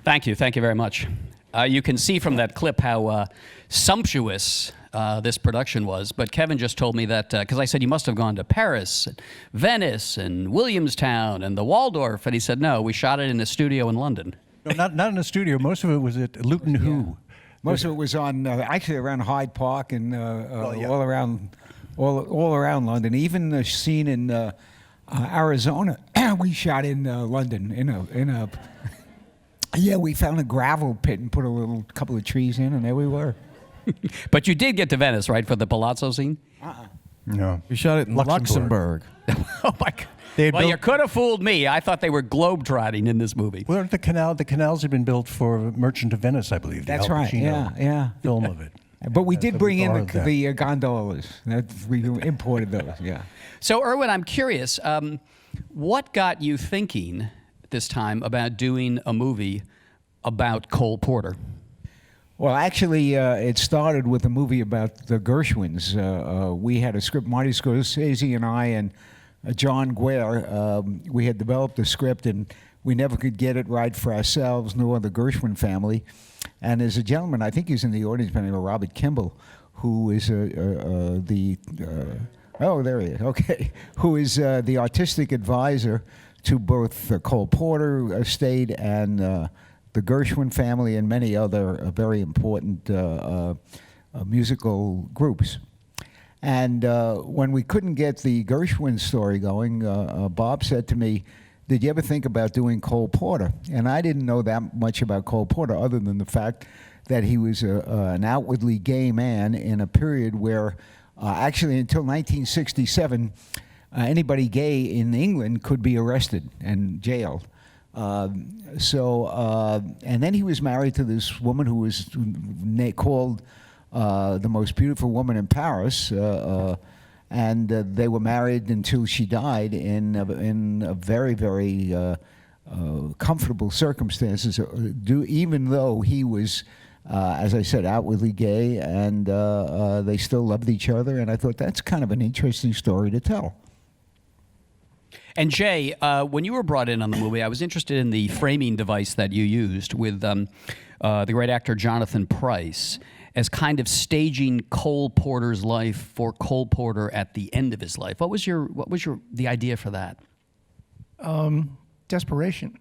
Thank you very much. You can see from that clip how sumptuous this production was, but Kevin just told me that, because I said you must have gone to Paris, Venice, and Williamstown, and the Waldorf, and he said, no, we shot it in a studio in London. No, not in a studio. Most of it was at Luton Hoo. Most of it was on, actually around Hyde Park and all around London. Even the scene in Arizona, we shot in London in a yeah, we found a gravel pit and put a couple of trees in, and there we were. But you did get to Venice, right, for the Palazzo scene? No. We shot it in Luxembourg. Oh, my God. Well, you could have fooled me. I thought they were globe-trotting in this movie. Well, the canals had been built for Merchant of Venice, I believe. That's right, yeah. Film of it. But we did bring in the gondolas. We imported those, yeah. So, Irwin, I'm curious, what got you thinking this time about doing a movie about Cole Porter? Well, actually, it started with a movie about the Gershwins. We had a script, Marty Scorsese and I and John Guare. We had developed a script, and we never could get it right for ourselves, nor the Gershwin family. And there's a gentleman, I think he's in the audience, by the name of Robert Kimball, who is oh, there he is, okay, who is the artistic advisor to both the Cole Porter estate and the Gershwin family and many other very important musical groups. And when we couldn't get the Gershwin story going, Bob said to me, did you ever think about doing Cole Porter? And I didn't know that much about Cole Porter other than the fact that he was an outwardly gay man in a period where actually until 1967, anybody gay in England could be arrested and jailed. And then he was married to this woman who was called the most beautiful woman in Paris, and they were married until she died in a very, very comfortable circumstances, even though he was, as I said, outwardly gay, and they still loved each other, and I thought that's kind of an interesting story to tell. And Jay, when you were brought in on the movie, I was interested in the framing device that you used with the great actor Jonathan Pryce as kind of staging Cole Porter's life for Cole Porter at the end of his life. What was the idea for that? Desperation.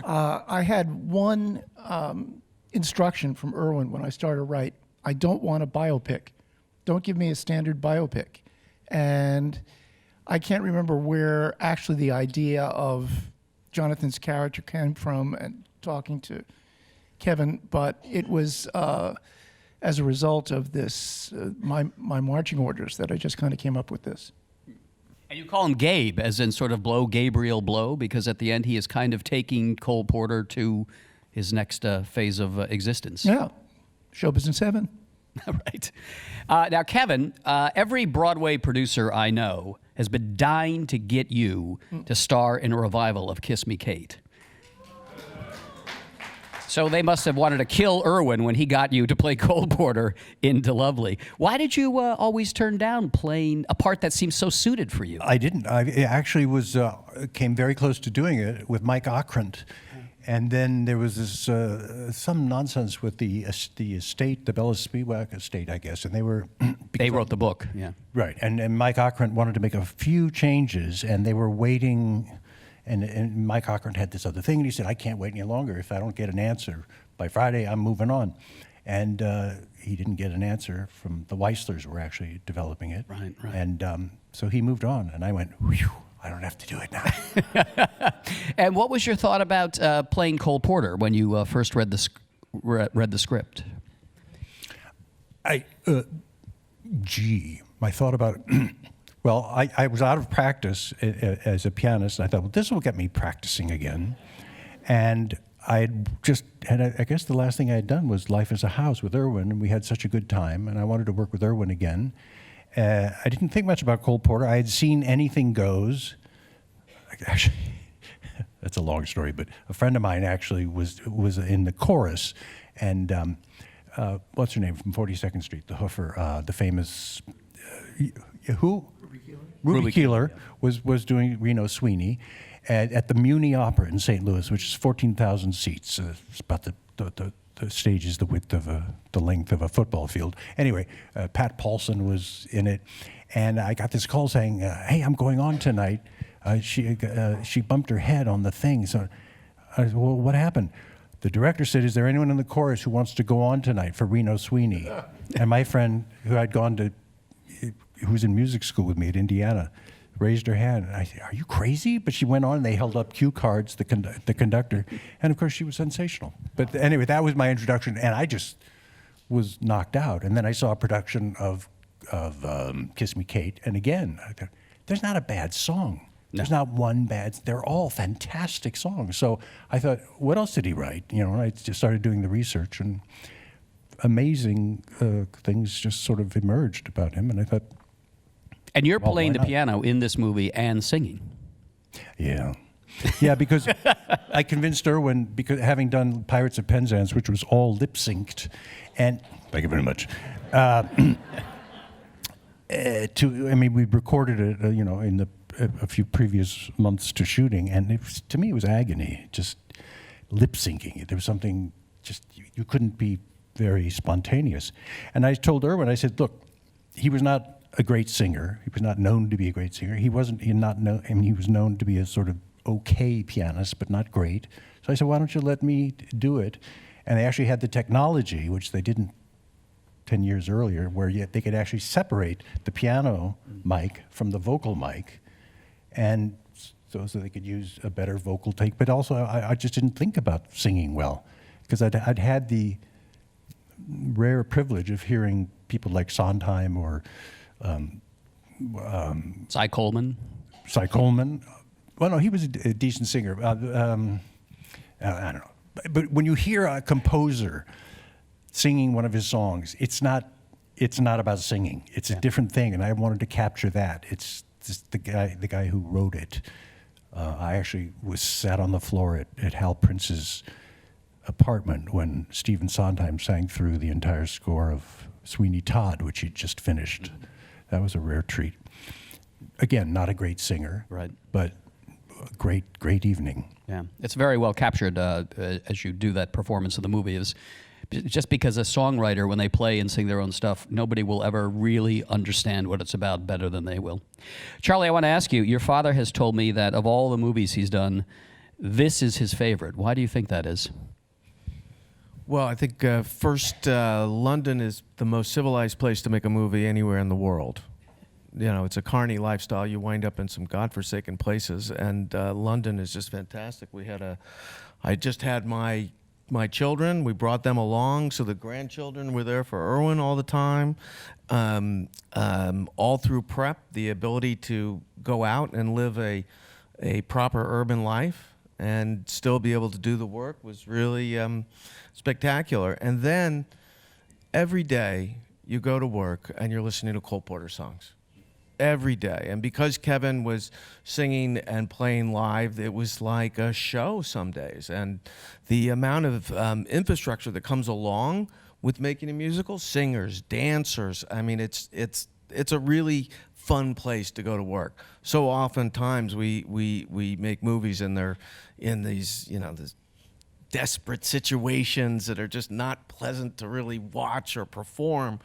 I had one instruction from Irwin when I started to write. I don't want a biopic. Don't give me a standard biopic. And I can't remember where actually the idea of Jonathan's character came from and talking to Kevin, but it was as a result of this, my marching orders, that I just kind of came up with this. And you call him Gabe, as in sort of blow Gabriel blow, because at the end he is kind of taking Cole Porter to his next phase of existence. Yeah, show business heaven. Right. Now, Kevin, every Broadway producer I know has been dying to get you to star in a revival of Kiss Me, Kate. So they must have wanted to kill Irwin when he got you to play Cole Porter in To Lovely. Why did you always turn down playing a part that seems so suited for you? I didn't. I actually came very close to doing it with Mike Ockrent. And then there was this some nonsense with the estate, the Bella Spiewak estate, I guess, and they were they wrote the book, yeah, right. And Mike Ockrent wanted to make a few changes, and they were waiting. And Mike Ockrent had this other thing, and he said, "I can't wait any longer. If I don't get an answer by Friday, I'm moving on." And he didn't get an answer from the Weislers, were actually developing it, right. And so he moved on, and I went, "Whew, I don't have to do it now." And what was your thought about playing Cole Porter when you first read the script? My thought about it, well, I was out of practice as a pianist, and I thought, well, this will get me practicing again. And I guess the last thing I had done was Life as a House with Irwin, and we had such a good time, and I wanted to work with Irwin again. I didn't think much about Cole Porter. I had seen Anything Goes. Actually, that's a long story, but a friend of mine actually was in the chorus, and what's her name from 42nd Street, the hoofer, the famous who? Ruby Keeler was doing Reno Sweeney, at the Muni Opera in St. Louis, which is 14,000 seats. It's about the stage is the width of the length of a football field. Anyway, Pat Paulson was in it, and I got this call saying, "Hey, I'm going on tonight." She bumped her head on the thing. So I said, "Well, what happened?" The director said, "Is there anyone in the chorus who wants to go on tonight for Reno Sweeney?" And my friend, who was in music school with me at Indiana, raised her hand. And I said, "Are you crazy?" But she went on, and they held up cue cards, the conductor. And of course, she was sensational. But anyway, that was my introduction, and I just was knocked out. And then I saw a production of Kiss Me, Kate. And again, I thought, there's not a bad song. There's not one bad. They're all fantastic songs. So I thought, what else did he write? And I just started doing the research, and amazing things just sort of emerged about him. And I thought, and you're playing the piano in this movie and singing. Yeah, because I convinced Irwin, because having done Pirates of Penzance, which was all lip synced, and thank you very much. We recorded it, in a few previous months to shooting, and to me it was agony, just lip syncing. There was something you couldn't be very spontaneous. And I told Irwin, I said, look, he was not a great singer. He was not known to be a great singer. He was known to be a sort of okay pianist, but not great. So I said, why don't you let me do it? And they actually had the technology, which they didn't 10 years earlier, where they could actually separate the piano mic from the vocal mic, and so they could use a better vocal take. But also, I just didn't think about singing well, because I'd had the rare privilege of hearing people like Sondheim or Cy Coleman. Well, no, he was a decent singer. I don't know. But when you hear a composer singing one of his songs, it's not about singing. It's a different thing, and I wanted to capture that. It's just the guy who wrote it. I actually sat on the floor at Hal Prince's apartment when Stephen Sondheim sang through the entire score of Sweeney Todd, which he'd just finished. That was a rare treat. Again, not a great singer, right? But a great evening. Yeah, it's very well captured as you do that performance of the movie. Is just because a songwriter, when they play and sing their own stuff, nobody will ever really understand what it's about better than they will. Charlie, I want to ask you, your father has told me that of all the movies he's done, this is his favorite. Why do you think that is? Well, I think first, London is the most civilized place to make a movie anywhere in the world. It's a carny lifestyle. You wind up in some godforsaken places, and London is just fantastic. I just had my children. We brought them along, so the grandchildren were there for Irwin all the time. All through prep, the ability to go out and live a proper urban life and still be able to do the work was really spectacular. And then every day you go to work and you're listening to Cole Porter songs. Every day. And because Kevin was singing and playing live, it was like a show some days. And the amount of infrastructure that comes along with making a musical, singers, dancers, I mean, it's a really fun place to go to work. So oftentimes we make movies and they're in these, these desperate situations that are just not pleasant to really watch or perform.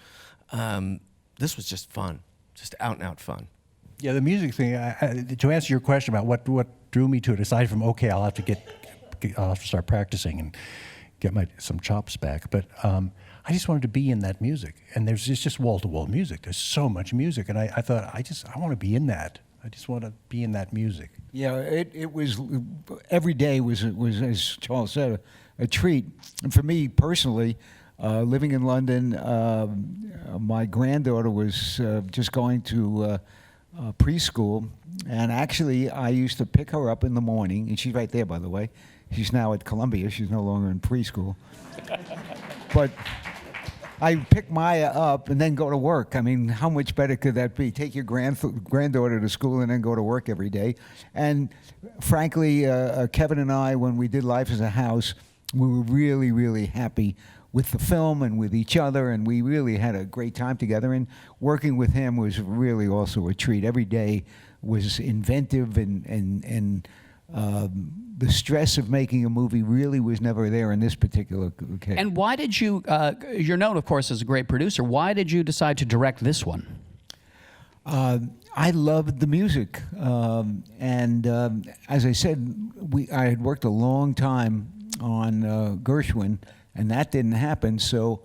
This was just fun. Just out and out fun. Yeah, the music thing. To answer your question about what drew me to it, aside from I'll have to start practicing and get some chops back. But I just wanted to be in that music, and it's just wall to wall music. There's so much music, and I thought I want to be in that. I just want to be in that music. Yeah, it was every day was as Charles said a treat. And for me personally, living in London, my granddaughter was just going to preschool, and actually I used to pick her up in the morning, and she's right there, by the way. She's now at Columbia. She's no longer in preschool. But I pick Maya up and then go to work. I mean, how much better could that be? Take your granddaughter to school and then go to work every day. And frankly, Kevin and I, when we did Life as a House, we were really, really happy with the film and with each other, and we really had a great time together. And working with him was really also a treat. Every day was inventive and the stress of making a movie really was never there in this particular case. And why did you, you're known, of course, as a great producer. Why did you decide to direct this one? I loved the music, and as I said, I had worked a long time on Gershwin, and that didn't happen. So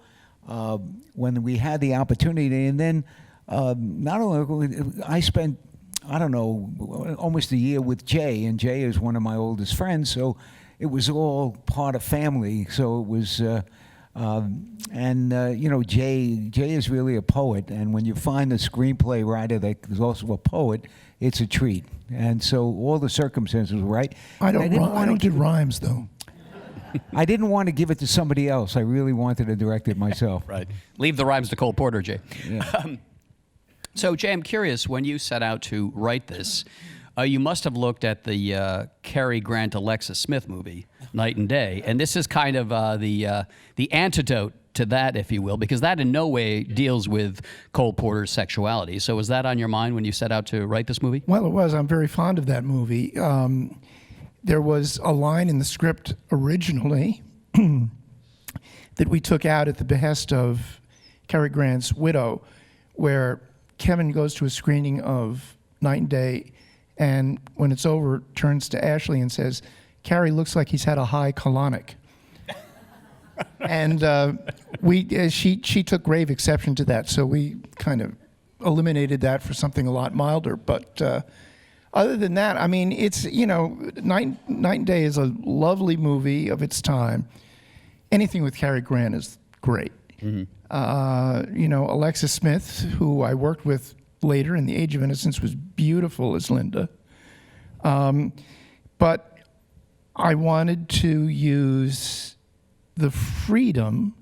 when we had the opportunity, and then not only I spent, I don't know, almost a year with Jay, and Jay is one of my oldest friends, so it was all part of family. So it was. You know, Jay is really a poet, and when you find a screenplay writer that is also a poet, it's a treat. And so all the circumstances were right. I don't do rhymes, though. I didn't want to give it to somebody else. I really wanted to direct it myself. Right. Leave the rhymes to Cole Porter, Jay. Yeah. So, Jay, I'm curious, when you set out to write this, you must have looked at the Cary Grant Alexis Smith movie, Night and Day, and this is kind of the antidote to that, if you will, because that in no way deals with Cole Porter's sexuality. So was that on your mind when you set out to write this movie? Well, it was. I'm very fond of that movie. There was a line in the script originally that we took out at the behest of Cary Grant's widow, where Kevin goes to a screening of Night and Day, and when it's over, turns to Ashley and says, "Cary looks like he's had a high colonic." And she took grave exception to that, so we kind of eliminated that for something a lot milder. But other than that, I mean, it's, you know, Night and Day is a lovely movie of its time. Anything with Cary Grant is great. Mm-hmm. You know, Alexis Smith, who I worked with later in The Age of Innocence, was beautiful as Linda. But I wanted to use the freedom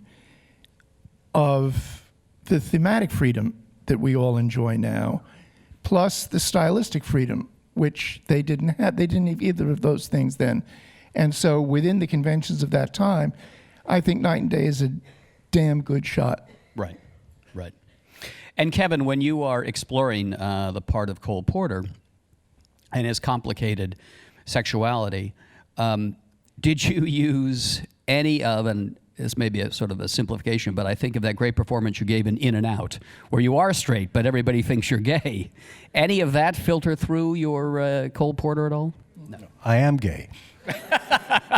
of the thematic freedom that we all enjoy now, plus the stylistic freedom, which they didn't have. They didn't have either of those things then. And so within the conventions of that time, I think Night and Day is a damn good shot. Right, right. And Kevin, when you are exploring the part of Cole Porter and his complicated sexuality, did you use any of, and this may be a sort of a simplification, but I think of that great performance you gave in and Out, where you are straight, but everybody thinks you're gay. Any of that filter through your Cole Porter at all? No. I am gay.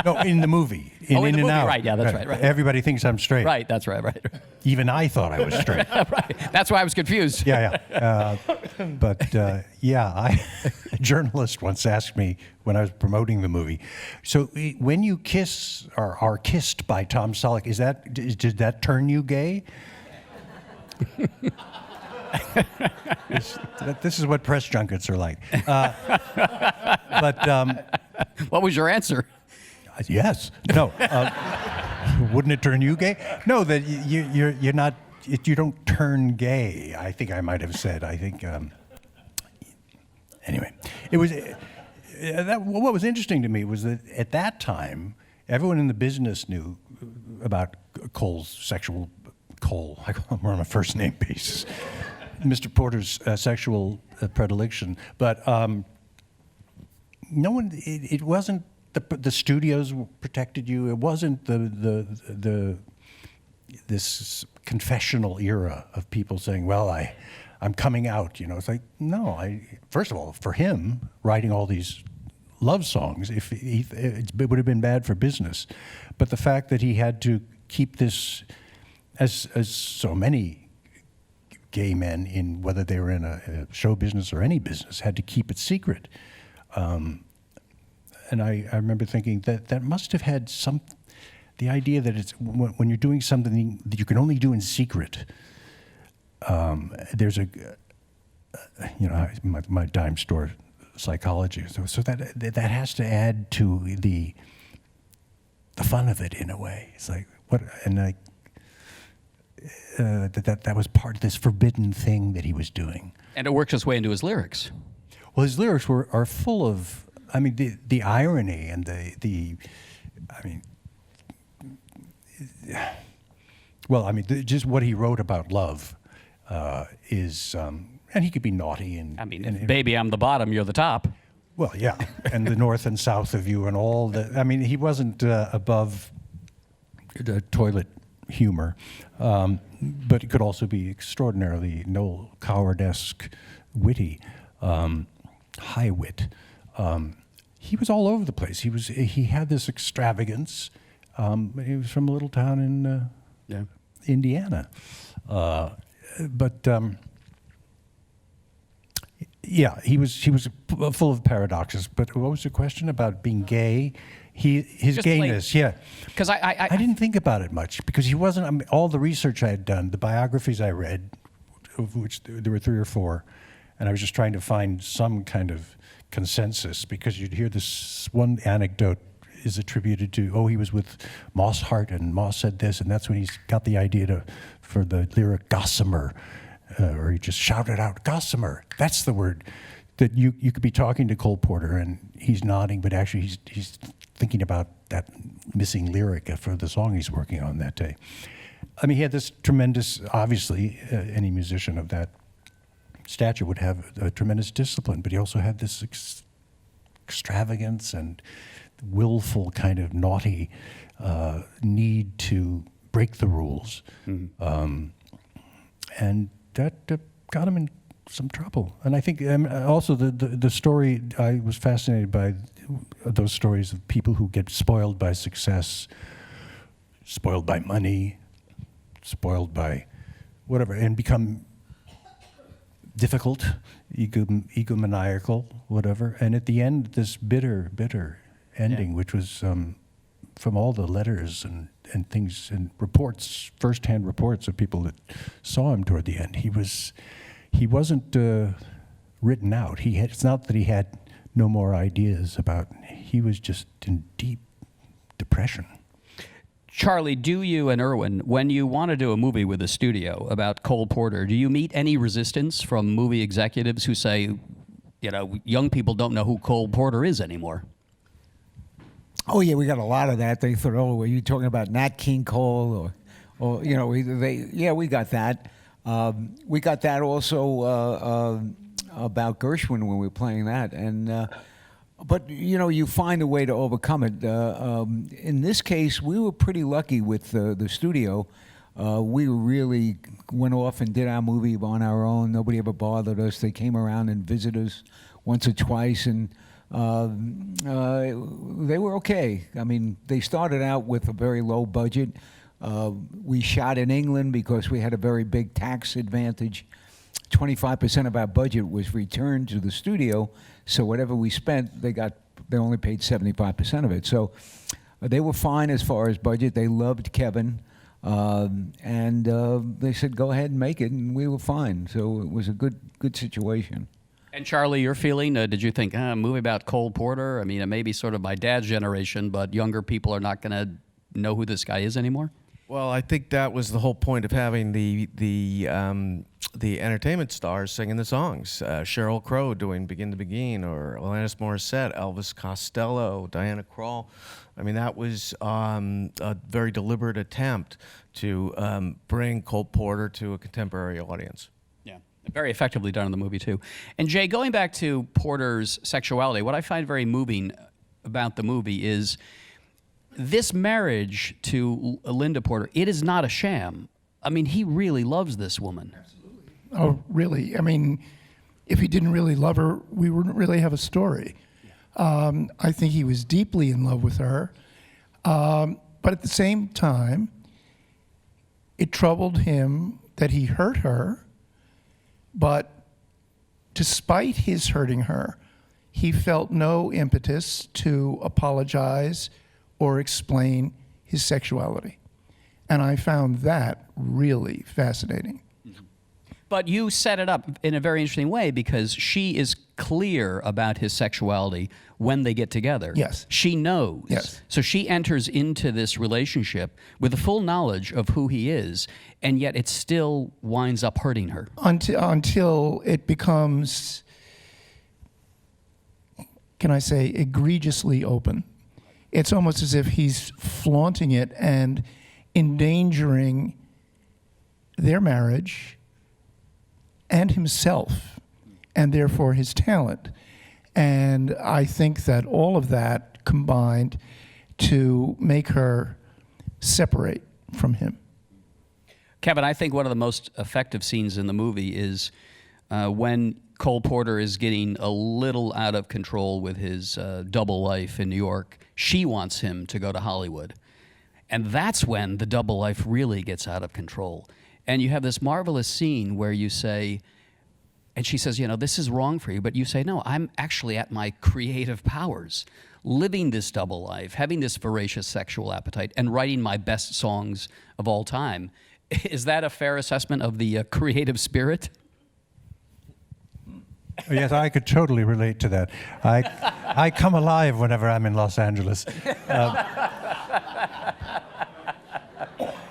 No, in the movie. In the and movie, Out. right, yeah, that's right. Everybody thinks I'm straight. Right, that's right. Even I thought I was straight. Right. That's why I was confused. Yeah. A journalist once asked me when I was promoting the movie, so when you kiss or are kissed by Tom Selleck, did that turn you gay? This is what press junkets are like. What was your answer? Yes. No. Wouldn't it turn you gay? No, that you're not. You don't turn gay. I think I might have said. I think. Anyway, it was. What was interesting to me was that at that time, everyone in the business knew about Cole's sexual. Cole, I call him on a first name basis. Mr. Porter's sexual predilection, but no one. It wasn't. The studios protected you. It wasn't this confessional era of people saying, "Well, I'm coming out." You know, it's like no. First of all, for him writing all these love songs, it would have been bad for business, but the fact that he had to keep this, as so many gay men in whether they were in a show business or any business had to keep it secret. And I remember thinking that must have had the idea that it's when you're doing something that you can only do in secret. There's my dime store psychology. So that has to add to the fun of it in a way. It's like what, and like that was part of this forbidden thing that he was doing. And it works its way into his lyrics. Well, his lyrics are full of. I mean, the irony and just what he wrote about love is, and he could be naughty and. I mean, baby, I'm the bottom, you're the top. Well, yeah, and the north and south of you and all the. I mean, he wasn't above the toilet humor, but it could also be extraordinarily Noel Coward-esque, witty, high wit. He was all over the place. He had this extravagance. He was from a little town in Indiana, but. Yeah, he was full of paradoxes. But what was the question about being gay? His Just gayness, like, yeah. Because I didn't think about it much because he wasn't. I mean, all the research I had done, the biographies I read, of which there were 3 or 4, and I was just trying to find some kind of consensus because you'd hear this one anecdote is attributed to, he was with Moss Hart and Moss said this, and that's when he got the idea for the lyric gossamer. Or he just shouted out, gossamer. That's the word. That you could be talking to Cole Porter and he's nodding, but actually he's thinking about that missing lyric for the song he's working on that day. I mean, he had this tremendous, obviously, any musician of that stature would have a tremendous discipline, but he also had this extravagance and willful kind of naughty need to break the rules. Mm-hmm. And that got him in some trouble. And I think also the story, I was fascinated by those stories of people who get spoiled by success, spoiled by money, spoiled by whatever, and become difficult, egomaniacal, whatever. And at the end, this bitter ending, which was from all the letters and things and reports, first-hand reports of people that saw him toward the end. He wasn't written out. It's not that he had no more ideas about. He was just in deep depression. Charlie, do you and Irwin, when you want to do a movie with a studio about Cole Porter, do you meet any resistance from movie executives who say, young people don't know who Cole Porter is anymore? Oh yeah, we got a lot of that. They thought, were you talking about Nat King Cole, or we got that. We got that also about Gershwin when we were playing that, and but you find a way to overcome it. In this case, we were pretty lucky with the studio. We really went off and did our movie on our own. Nobody ever bothered us. They came around and visited us once or twice, and they were okay. I mean, they started out with a very low budget. We shot in England because we had a very big tax advantage. 25% of our budget was returned to the studio, so whatever we spent, they only paid 75% of it. So they were fine as far as budget. They loved Kevin, and they said, "Go ahead and make it," and we were fine. So it was a good situation. And Charlie, your feeling, did you think, a movie about Cole Porter? I mean, it may be sort of my dad's generation, but younger people are not going to know who this guy is anymore? Well, I think that was the whole point of having the entertainment stars singing the songs. Sheryl Crow doing Begin to Begin, or Alanis Morissette, Elvis Costello, Diana Krall. I mean, that was a very deliberate attempt to bring Cole Porter to a contemporary audience. Yeah, very effectively done in the movie, too. And Jay, going back to Porter's sexuality, what I find very moving about the movie is this marriage to Linda Porter, it is not a sham. I mean, he really loves this woman. Absolutely. Oh, really? I mean, if he didn't really love her, we wouldn't really have a story. I think he was deeply in love with her. But at the same time, it troubled him that he hurt her. But despite his hurting her, he felt no impetus to apologize or explain his sexuality. And I found that really fascinating. But you set it up in a very interesting way because she is clear about his sexuality when they get together. Yes. She knows. Yes. So she enters into this relationship with the full knowledge of who he is, and yet it still winds up hurting her. Until it becomes, can I say, egregiously open. It's almost as if he's flaunting it and endangering their marriage and himself, and therefore his talent. And I think that all of that combined to make her separate from him. Kevin, I think one of the most effective scenes in the movie is when Cole Porter is getting a little out of control with his double life in New York. She wants him to go to Hollywood. And that's when the double life really gets out of control. And you have this marvelous scene where you say, and she says, you know, this is wrong for you. But you say, no, I'm actually at my creative powers, living this double life, having this voracious sexual appetite, and writing my best songs of all time. Is that a fair assessment of the creative spirit? Yes, I could totally relate to that. I come alive whenever I'm in Los Angeles.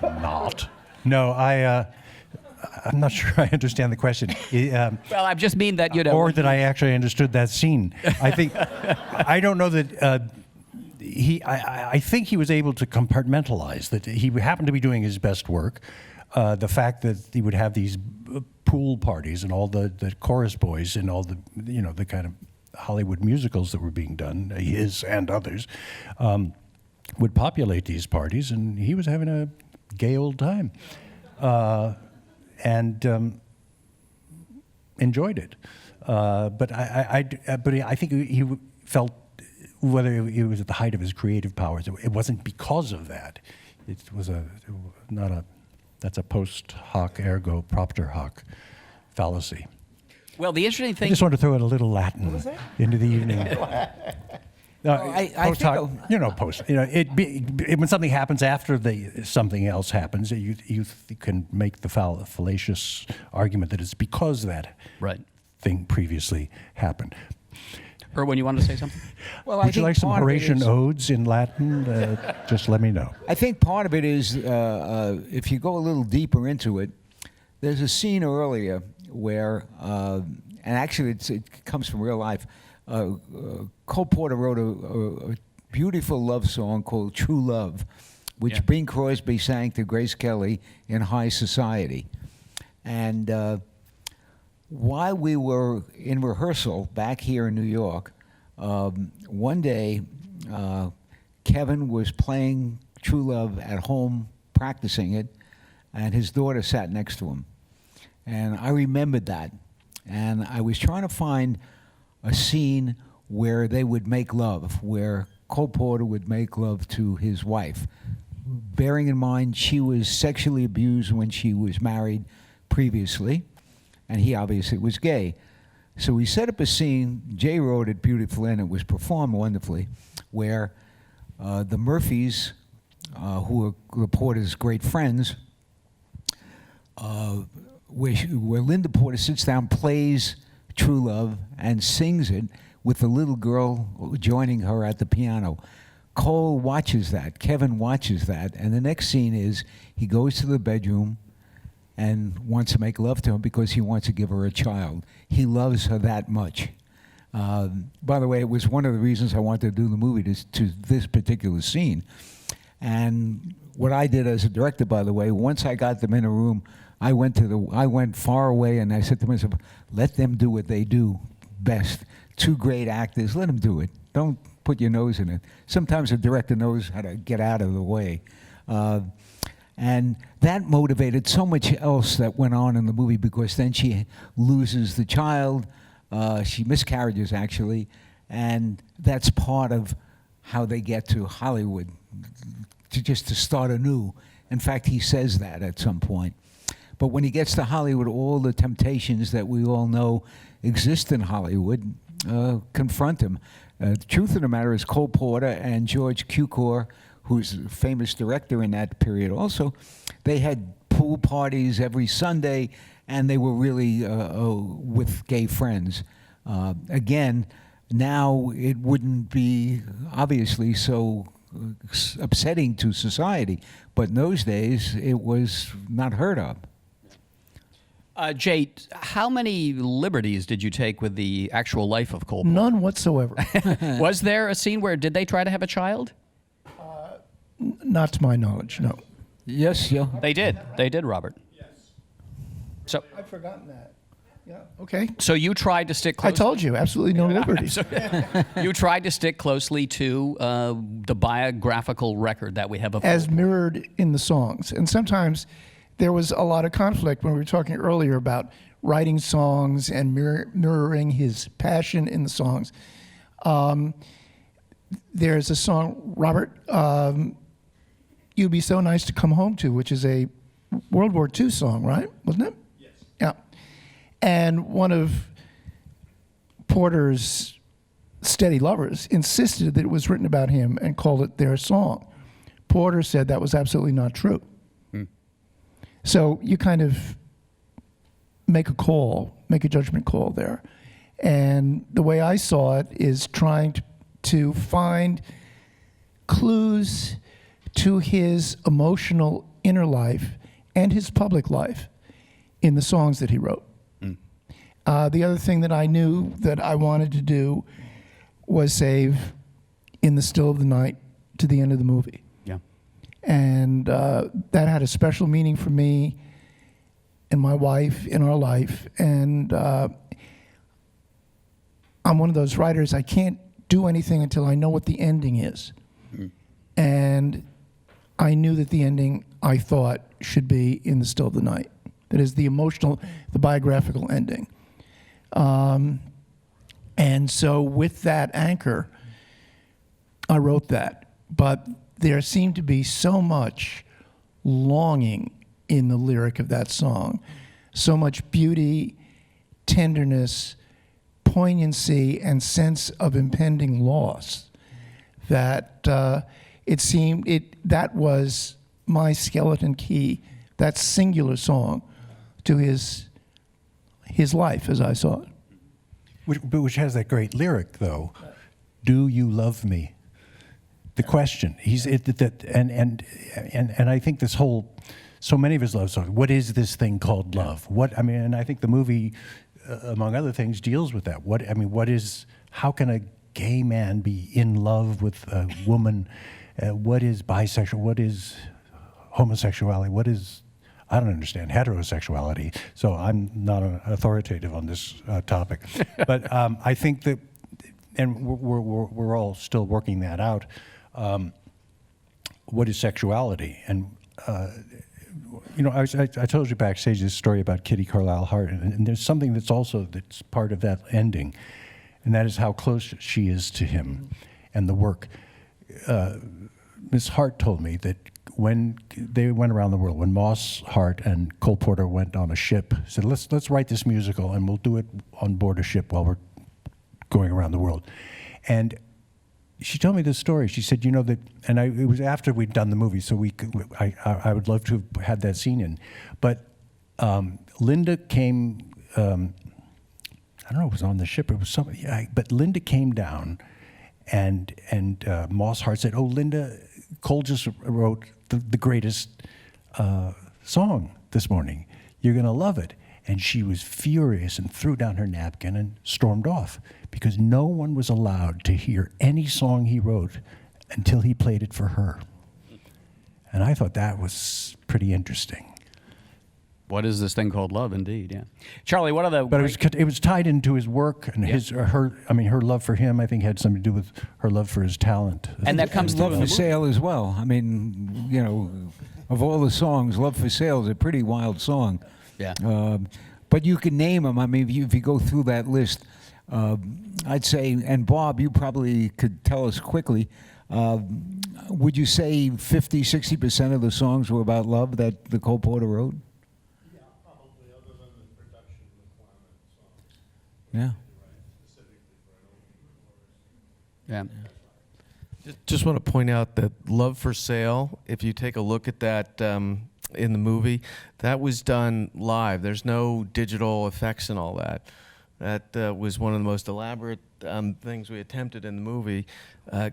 Not. No, I'm not sure I understand the question. Well, I just mean that, you know. Or that I actually understood that scene. I think, I don't know that I think he was able to compartmentalize, that he happened to be doing his best work. The fact that he would have these pool parties and all the chorus boys and all the, you know, the kind of Hollywood musicals that were being done, his and others, would populate these parties, and he was having a gay old time. And enjoyed it. But I think he felt, whether it was at the height of his creative powers, it wasn't because of that. It was that's a post hoc ergo propter hoc fallacy. Well, the interesting I thing. just want to throw in a little Latin into the evening. I Post hoc, you know, post. You know, when something happens after something else happens, you can make the fallacious argument that it's because that Right. thing previously happened. Erwin, you wanted to say something? Well, Would you like some Horatian odes in Latin? Just let me know. I think part of it is, if you go a little deeper into it, there's a scene earlier where, and actually it comes from real life, Cole Porter wrote a beautiful love song called True Love, which Bing Crosby sang to Grace Kelly in High Society. And while we were in rehearsal back here in New York, one day Kevin was playing True Love at home, practicing it, and his daughter sat next to him. And I remembered that. And I was trying to find a scene where they would make love, where Cole Porter would make love to his wife, bearing in mind she was sexually abused when she was married previously, and he obviously was gay. So we set up a scene, Jay wrote it beautifully, and it was performed wonderfully, where the Murphys, who are Porter's great friends, where Linda Porter sits down, plays True Love, and sings it with the little girl joining her at the piano. Cole watches that, Kevin watches that, and the next scene is he goes to the bedroom and wants to make love to her because he wants to give her a child. He loves her that much. By the way, it was one of the reasons I wanted to do the movie to this particular scene. And what I did as a director, by the way, once I got them in a room, I went far away and I said to myself, let them do what they do best. Two great actors, let them do it. Don't put your nose in it. Sometimes a director knows how to get out of the way. And that motivated so much else that went on in the movie, because then she loses the child, she miscarriages actually, and that's part of how they get to Hollywood, to start anew. In fact, he says that at some point. But when he gets to Hollywood, all the temptations that we all know exist in Hollywood confront him. The truth of the matter is Cole Porter and George Cukor, who's a famous director in that period also, they had pool parties every Sunday, and they were really with gay friends. Again, now it wouldn't be obviously so upsetting to society, but in those days it was not heard of. Jay, how many liberties did you take with the actual life of Cole Porter? None whatsoever. Was there a scene where did they try to have a child? Not to my knowledge, no. Yes, yeah. They did, Robert. Yes. So I've forgotten that. Yeah. Okay. So you tried to stick I close. told you, absolutely no liberties. You tried to stick closely to the biographical record that we have of As mirrored in the songs. And sometimes there was a lot of conflict when we were talking earlier about writing songs and mirroring his passion in the songs. There's a song, Robert, You'd Be So Nice to Come Home To, which is a World War II song, right? Wasn't it? Yes. Yeah. And one of Porter's steady lovers insisted that it was written about him and called it their song. Porter said that was absolutely not true. So you kind of make a judgment call there. And the way I saw it is trying to find clues to his emotional inner life and his public life in the songs that he wrote. The other thing that I knew that I wanted to do was save In the Still of the Night to the end of the movie. Yeah. And that had a special meaning for me and my wife in our life. And I'm one of those writers, I can't do anything until I know what the ending is. And I knew that the ending, I thought, should be In the Still of the Night. That is the emotional, the biographical ending. And so with that anchor, I wrote that. But there seemed to be so much longing in the lyric of that song, so much beauty, tenderness, poignancy, and sense of impending loss that it seemed that was my skeleton key, that singular song, to his life as I saw it. Which has that great lyric, though. Do you love me? The question. And I think this whole, so many of his love songs. What is this thing called love? And I think the movie, among other things, deals with that. How can a gay man be in love with a woman? What is bisexual? What is homosexuality? What is, I don't understand heterosexuality, so I'm not an authoritative on this topic. But I think that, and we're all still working that out. What is sexuality? And I told you backstage this story about Kitty Carlisle Hart, and there's something that's part of that ending, and that is how close she is to him and the work. Miss Hart told me that when they went around the world, when Moss Hart and Cole Porter went on a ship, said, let's write this musical and we'll do it on board a ship while we're going around the world. And she told me this story. She said, it was after we'd done the movie, so I would love to have had that scene in. But Linda came, I don't know if it was on the ship, it was somebody, but Linda came down and Moss Hart said, oh, Linda, Cole just wrote the greatest song this morning. You're going to love it. And she was furious and threw down her napkin and stormed off because no one was allowed to hear any song he wrote until he played it for her. And I thought that was pretty interesting. What is this thing called love? Indeed, yeah. Charlie, what are the? But it was tied into his work and her love for him. I think had something to do with her love for his talent. And that comes through Love for Sale as well. I mean, of all the songs, Love for Sale is a pretty wild song. Yeah. But you can name them. I mean, if you go through that list, I'd say, and Bob, you probably could tell us quickly, would you say 50, 60% of the songs were about love that the Cole Porter wrote? Yeah, probably, other than the production requirement songs. Yeah. Specifically for an Yeah. Just want to point out that Love for Sale, if you take a look at that in the movie, that was done live. There's no digital effects and all that. That was one of the most elaborate things we attempted in the movie.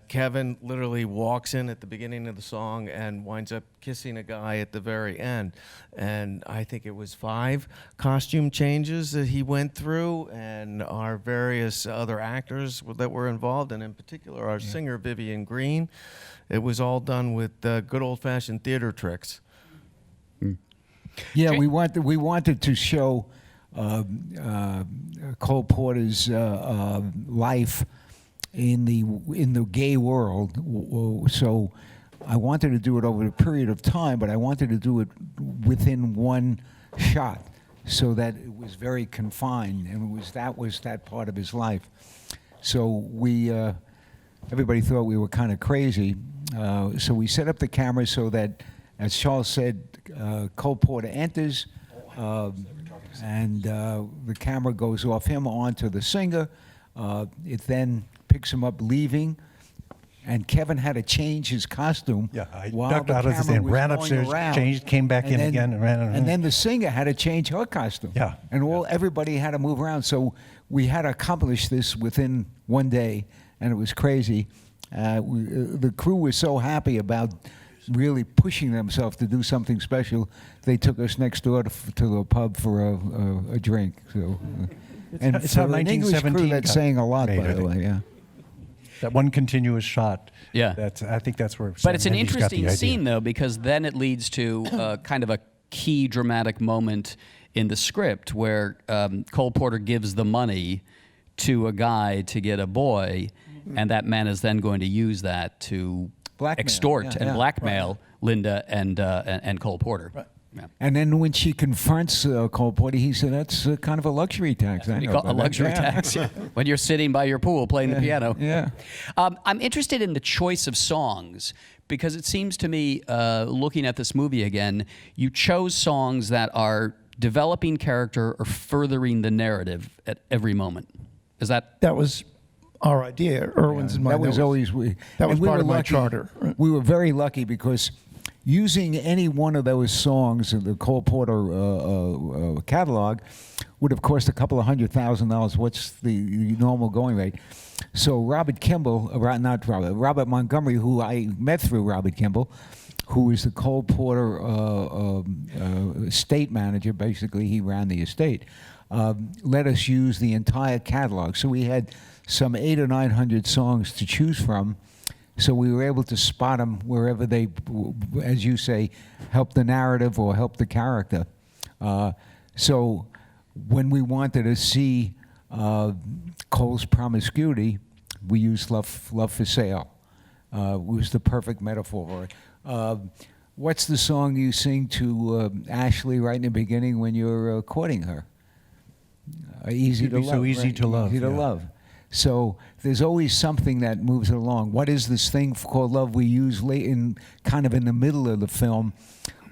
Kevin literally walks in at the beginning of the song and winds up kissing a guy at the very end. And I think it was 5 costume changes that he went through, and our various other actors that were involved, and in particular our singer Vivian Green. It was all done with good old-fashioned theater tricks. Yeah, we wanted to show Cole Porter's life in the gay world. So I wanted to do it over a period of time, but I wanted to do it within one shot, so that it was very confined, and that was that part of his life. So everybody thought we were kind of crazy. So we set up the camera so that, as Charles said, Cole Porter enters, and the camera goes off him onto the singer. It then picks him up leaving, and Kevin had to change his costume. Yeah, I while ducked the out of the camera thing, was ran going upstairs, around. changed, came back in again, and ran. And then the singer had to change her costume. Yeah. And everybody had to move around. So we had to accomplish this within one day, and it was crazy. The crew was so happy about really pushing themselves to do something special. They took us next door to the pub for a drink. So, and it's for how an English crew, 1917 that's got saying a lot, made, by I the think. way. Yeah. That one continuous shot. Yeah. I think that's where. But it's an Mendes got the interesting idea. scene, though, because then it leads to kind of a key dramatic moment in the script where Cole Porter gives the money to a guy to get a boy, and that man is then going to use that to Blackmail, extort yeah, and yeah, blackmail Linda and Cole Porter. Right. Yeah. And then when she confronts Cole Porter, he said, "That's kind of a luxury tax." I You know call about a that. luxury Yeah. tax when you're sitting by your pool playing the piano. Yeah. I'm interested in the choice of songs because it seems to me, looking at this movie again, you chose songs that are developing character or furthering the narrative at every moment. Is that? That was our idea, Irwin's and mine. That was always that was and we part were of my lucky. charter. We were very lucky because using any one of those songs in the Cole Porter catalog would have cost a couple of $100,000. What's the normal going rate? So Robert Montgomery, who I met through Robert Kimball, who is the Cole Porter estate manager. Basically, he ran the estate. Let us use the entire catalog. So we had some 800 or 900 songs to choose from. So we were able to spot them wherever they, as you say, help the narrative or help the character. So when we wanted to see Cole's promiscuity, we used Love for Sale. It was the perfect metaphor for it. What's the song you sing to Ashley right in the beginning when you're courting her? Easy It'd to be love. so easy right? to love, Easy to yeah. love. So there's always something that moves it along. What is this thing called love we use late in kind of in the middle of the film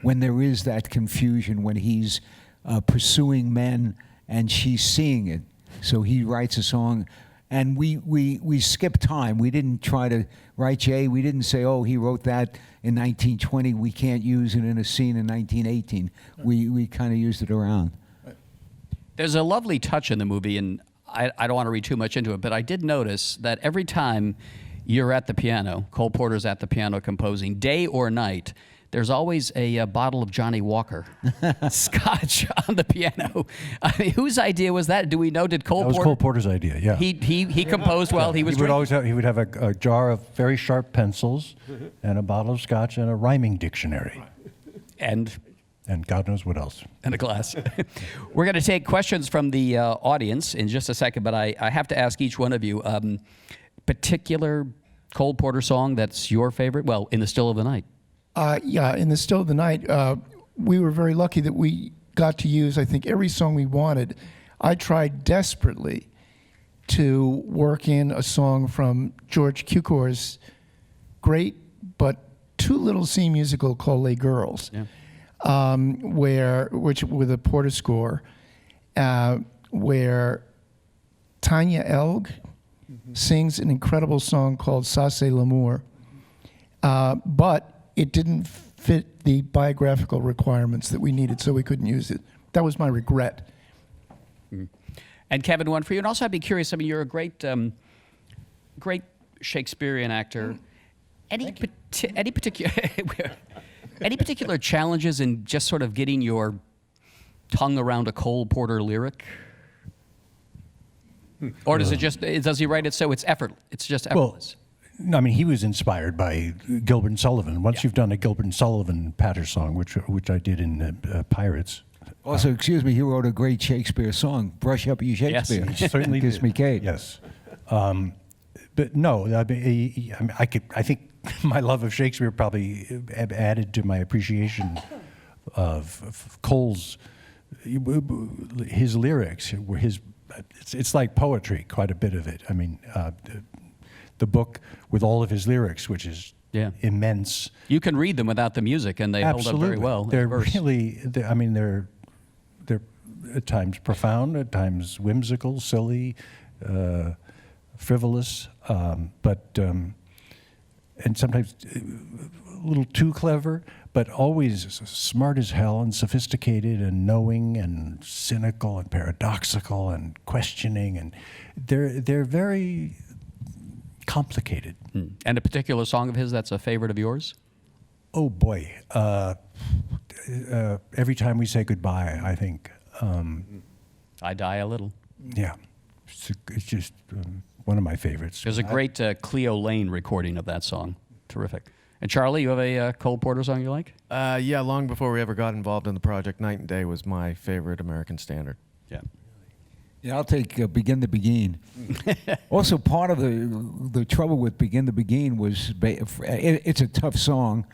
when there is that confusion, when he's pursuing men and she's seeing it. So he writes a song, and we skip time. We didn't try to write Jay. We didn't say, oh, he wrote that in 1920. We can't use it in a scene in 1918. We kind of used it around. There's a lovely touch in the movie, and I don't want to read too much into it, but I did notice that every time you're at the piano, Cole Porter's at the piano composing, day or night, there's always a bottle of Johnny Walker scotch on the piano. I mean, whose idea was that? Do we know? Did Cole That was Porter? Cole Porter's idea. Yeah. He composed while he was He would drinking? always have, he would have a jar of very sharp pencils and a bottle of scotch and a rhyming dictionary and God knows what else. a glass. We're going to take questions from the audience in just a second, but I have to ask each one of you, particular Cole Porter song that's your favorite? Well, In the Still of the Night. Yeah, in the Still of the Night, we were very lucky that we got to use, I think, every song we wanted. I tried desperately to work in a song from George Cukor's great but too little seen musical called Les Girls, Yeah. with a Porter score, where Tanya Elg sings an incredible song called Ça c'est l'amour, but it didn't fit the biographical requirements that we needed, so we couldn't use it. That was my regret. And Kevin, one for you. And also, I'd be curious. I mean, you're a great Shakespearean actor. Any particular any particular challenges in just sort of getting your tongue around a Cole Porter lyric? Or does does he write it so it's just effortless? No, I mean, he was inspired by Gilbert and Sullivan. Once you've done a Gilbert and Sullivan patter song, which I did in Pirates, Also, excuse me, he wrote a great Shakespeare song, Brush Up Your Shakespeare. He certainly Kiss did. Me Kate. Yes. But no, I mean, I think my love of Shakespeare probably added to my appreciation of Cole's, his lyrics were it's like poetry, quite a bit of it. I mean, the book with all of his lyrics, which is immense. You can read them without the music, and they hold up very well. They're in verse. really, I mean, they're at times profound, at times whimsical, silly, frivolous, and sometimes a little too clever, but always smart as hell and sophisticated and knowing and cynical and paradoxical and questioning, and they're very complicated. And a particular song of his that's a favorite of yours? Oh boy, every time we say goodbye, I think. I Die a Little. Yeah, it's just one of my favorites. There's a great Cleo Lane recording of that song. Terrific. And Charlie, you have a Cole Porter song you like? Yeah, long before we ever got involved in the project, Night and Day was my favorite American standard. Yeah. Yeah, I'll take Begin to Begin. Also, part of the trouble with Begin to Begin was it's a tough song,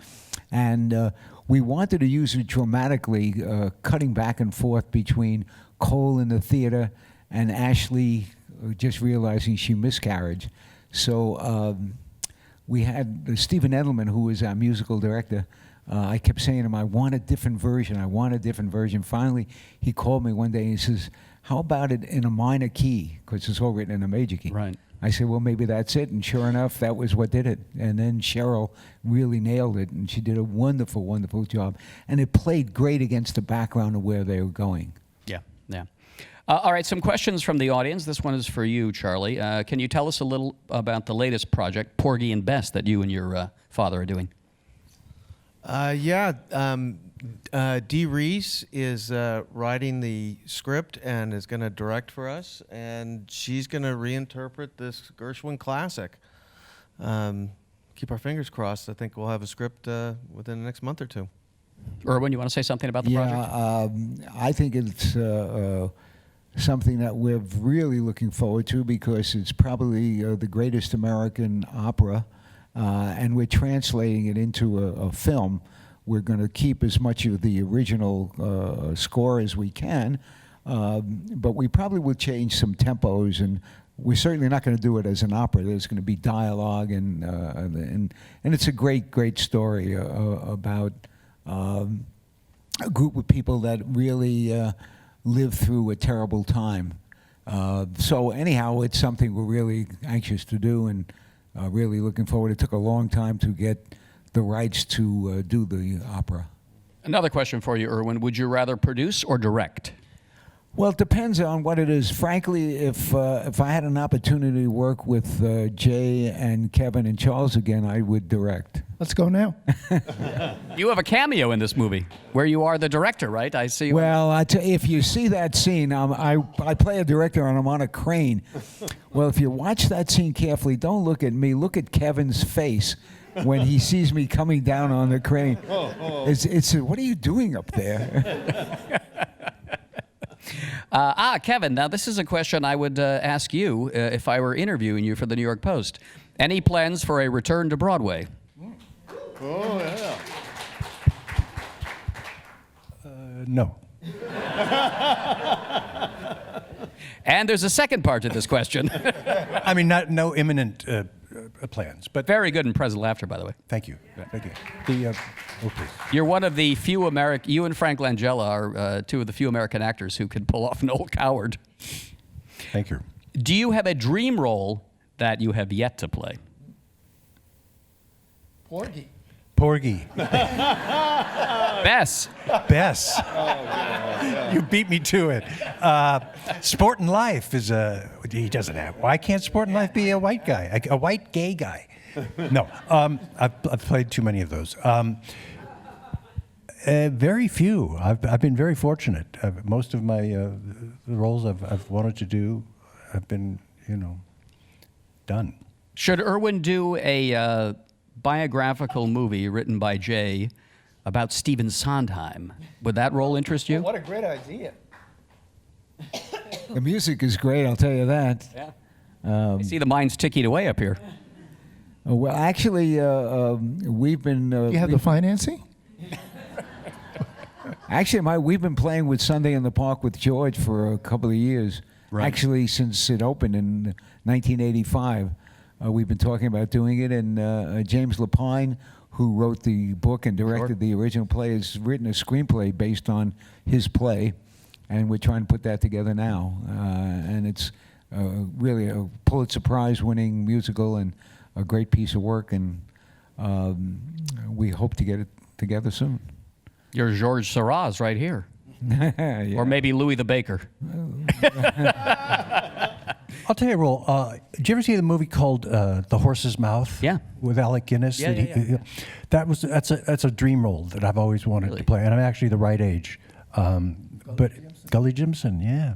and we wanted to use it dramatically, cutting back and forth between Cole in the theater and Ashley just realizing she miscarried. So we had Stephen Edelman, who was our musical director. I kept saying to him, I want a different version. I want a different version. Finally, he called me one day and he says, how about it in a minor key? Because it's all written in a major key. Right. I said, well, maybe that's it. And sure enough, that was what did it. And then Cheryl really nailed it. And she did a wonderful, wonderful job. And it played great against the background of where they were going. Yeah, yeah. All right, some questions from the audience. This one is for you, Charlie. Can you tell us a little about the latest project, Porgy and Bess, that you and your father are doing? Dee Reese is writing the script and is going to direct for us, and she's going to reinterpret this Gershwin classic. Keep our fingers crossed. I think we'll have a script within the next month or two. Irwin, you want to say something about the project? I think it's something that we're really looking forward to because it's probably the greatest American opera, and we're translating it into a film. We're going to keep as much of the original score as we can, but we probably will change some tempos, and we're certainly not going to do it as an opera. There's going to be dialogue, and it's a great, great story about a group of people that really lived through a terrible time. So anyhow, it's something we're really anxious to do and really looking forward. It took a long time to get the rights to do the opera. Another question for you, Irwin. Would you rather produce or direct? Well, it depends on what it is. Frankly, if I had an opportunity to work with Jay and Kevin and Charles again, I would direct. Let's go now. You have a cameo in this movie where you are the director, right? I see. Well, if you see that scene, I play a director and I'm on a crane. Well, if you watch that scene carefully, don't look at me. Look at Kevin's face when he sees me coming down on the crane. It's what are you doing up there? Kevin, now this is a question I would ask you if I were interviewing you for the New York Post. Any plans for a return to Broadway? Oh, yeah. No. And there's a second part to this question. I mean, no imminent plans, but Very good and present laughter, by the way. thank you. Thank you. Okay. You're one of the few American. You and Frank Langella are two of the few American actors who can pull off an old coward. Thank you. Do you have a dream role that you have yet to play? Porgy. Porgy. Bess. Bess. You beat me to it. Sport and Life is he doesn't have. Why can't Sport and Life be a white guy, a white gay guy? No, I've played too many of those. Very few. I've been very fortunate. Most of my the roles I've wanted to do have been, done. Should Irwin do a biographical movie written by Jay about Stephen Sondheim. Would that role interest you? What a great idea. The music is great, I'll tell you that. Yeah. I see the mind's ticking away up here. Well, actually, we've been. You have the financing? Actually, we've been playing with Sunday in the Park with George for a couple of years. Right. Actually, since it opened in 1985, we've been talking about doing it. And James Lapine, who wrote the book and directed the original play, has written a screenplay based on his play, and we're trying to put that together now. And it's really a Pulitzer Prize-winning musical and a great piece of work, and we hope to get it together soon. You're Georges Seurat right here. Yeah. Or maybe Louis the Baker. I'll tell you, Roel, did you ever see the movie called The Horse's Mouth? Yeah. With Alec Guinness? Yeah, yeah. That's a dream role that I've always wanted Really? to play, and I'm actually the right age. But Gully Jimson, yeah.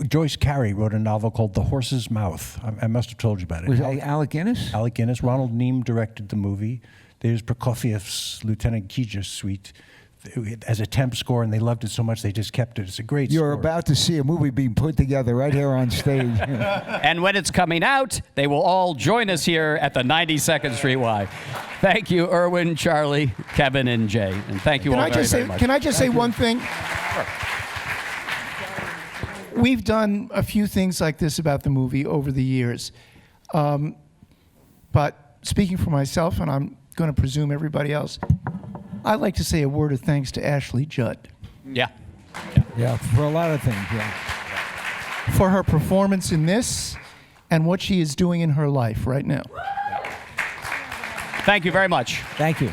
Joyce Carey wrote a novel called The Horse's Mouth. I must have told you about it. Was it Alec Guinness? Alec Guinness. Ronald Neame directed the movie. There's Prokofiev's Lieutenant Kijus suite as a temp score, and they loved it so much they just kept it. It's a great You're score. about to see a movie being put together right here on stage. And when it's coming out, they will all join us here at the 92nd Street Y. Thank you, Irwin, Charlie, Kevin, and Jay. And thank you all very much. Can I just say one thing? We've done a few things like this about the movie over the years. But speaking for myself, and I'm going to presume everybody else, I'd like to say a word of thanks to Ashley Judd Yeah. Yeah, for a lot of things, yeah. for her performance in this and what she is doing in her life right now. Thank you very much. Thank you.